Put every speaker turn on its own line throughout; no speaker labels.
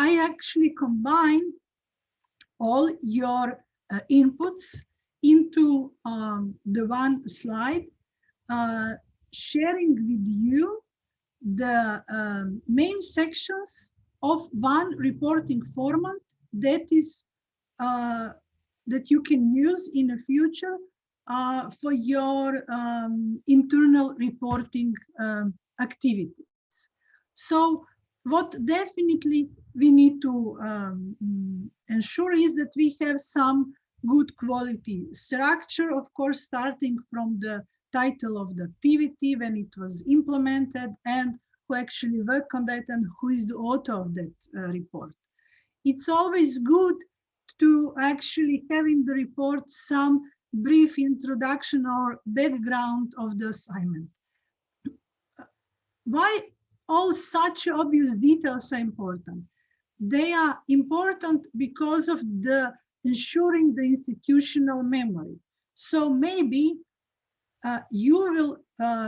I actually combine all your inputs into the one slide, sharing with you the main sections of one reporting format that is that you can use in the future for your internal reporting activities. So what definitely we need to ensure is that we have some good quality structure, of course, starting from the title of the activity, when it was implemented, and who actually worked on that, and who is the author of that report. It's always good to actually have in the report some brief introduction or background of the assignment. Why all such obvious details are important? They are important because of the ensuring the institutional memory. So maybe you will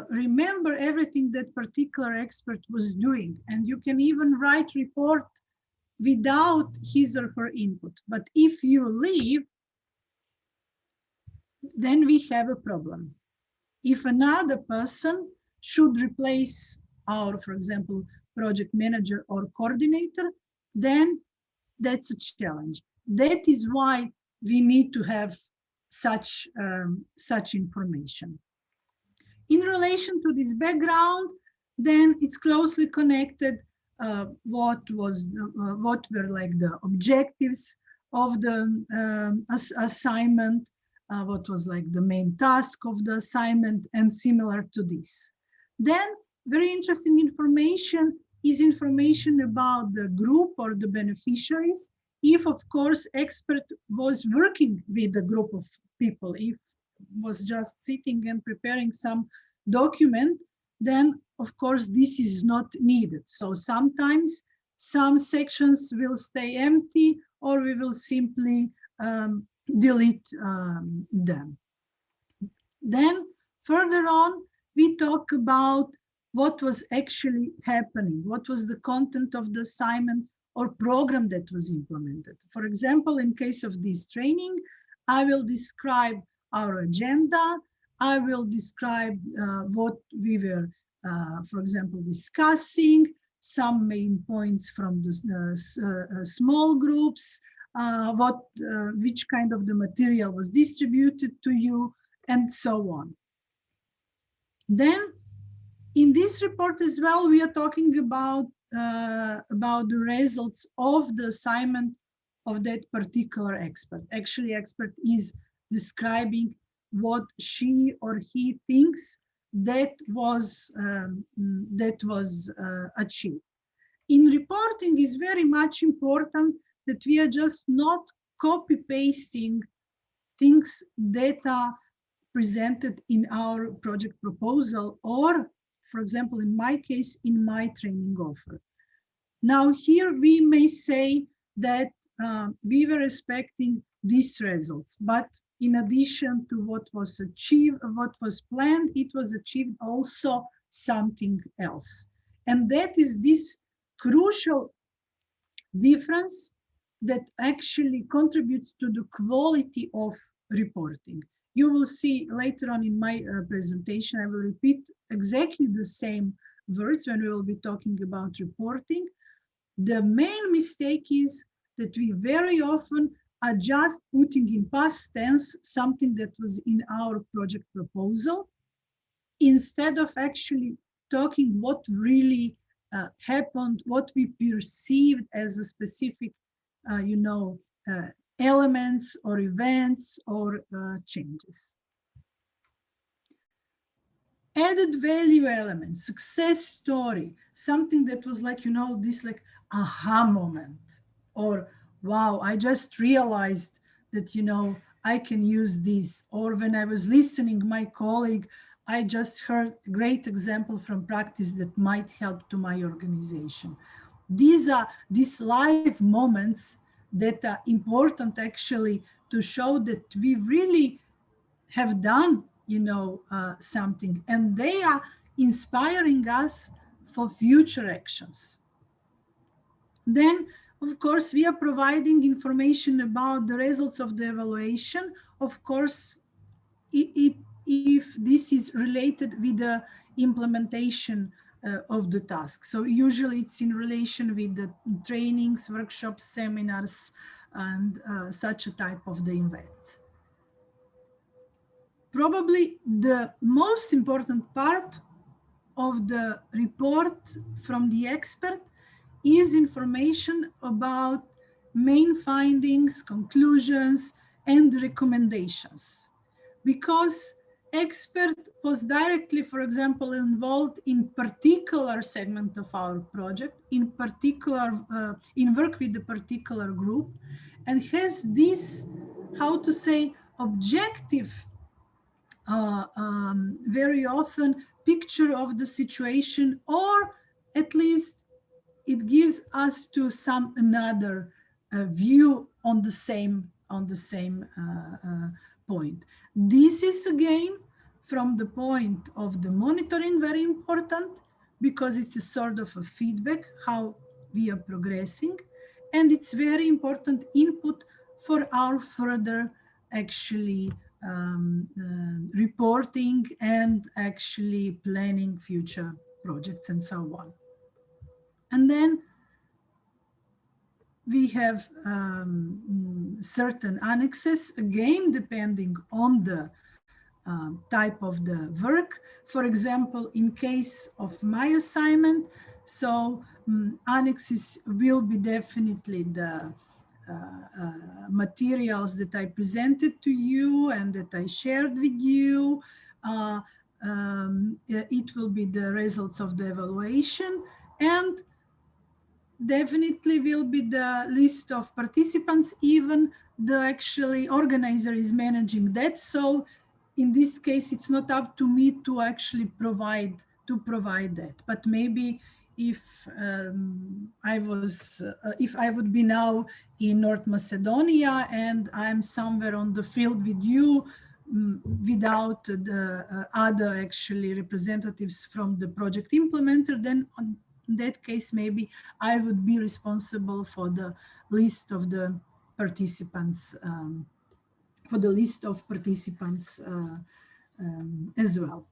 remember everything that particular expert was doing, and you can even write report without his or her input. But if you leave, then we have a problem. If another person should replace our, for example, project manager or coordinator, then that's a challenge. That is why we need to have such information. In relation to this background, then it's closely connected. What were like the objectives of the assignment? What was like the main task of the assignment, and similar to this. Then very interesting information is information about the group or the beneficiaries. If, of course, expert was working with a group of people, if was just sitting and preparing some document, then of course this is not needed. So sometimes some sections will stay empty, or we will simply delete them. Then further on, we talk about what was actually happening, what was the content of the assignment or program that was implemented. For example, in case of this training, I will describe our agenda. I will describe what we were, for example, discussing, some main points from the small groups, which kind of the material was distributed to you, and so on. Then in this report as well, we are talking about the results of the assignment of that particular expert. Actually, expert is describing what she or he thinks that was achieved. In reporting, is very much important that we are just not copy pasting things that are presented in our project proposal, or, for example, in my case, in my training offer. Now here we may say that we were expecting these results, but in addition to what was achieved, what was planned, it was achieved also something else. And that is this crucial difference that actually contributes to the quality of reporting. You will see later on in my presentation, I will repeat exactly the same words when we will be talking about reporting. The main mistake is that we very often are just putting in past tense something that was in our project proposal, instead of actually talking what really happened, what we perceived as a specific, elements or events or changes. Added value elements, success story, something that was like, this like aha moment, or wow, I just realized that, I can use this, or when I was listening my colleague, I just heard a great example from practice that might help to my organization. These are these live moments that are important actually to show that we really have done, something, and they are inspiring us for future actions. Then Of course, we are providing information about the results of the evaluation. Of course, if this is related with the implementation of the task. So usually it's in relation with the trainings, workshops, seminars, and such a type of the events. Probably the most important part of the report from the expert is information about main findings, conclusions, and recommendations. Because expert was directly, for example, involved in particular segment of our project, in particular, in work with the particular group, and has this, how to say, objective, very often picture of the situation, or at least it gives us to some another view on the same point. This is again from the point of the monitoring very important, because it's a sort of a feedback how we are progressing, and it's very important input for our further actually reporting and actually planning future projects and so on. And then we have certain annexes, again, depending on the type of the work. For example, in case of my assignment, so annexes will be definitely the materials that I presented to you and that I shared with you. It will be the results of the evaluation, and definitely will be the list of participants. Even the actually organizer is managing that. So in this case, it's not up to me to actually provide that. But maybe if I would be now in North Macedonia and I'm somewhere on the field with you, without the other actually representatives from the project implementer, then in that case, maybe I would be responsible for the list of the participants, as well.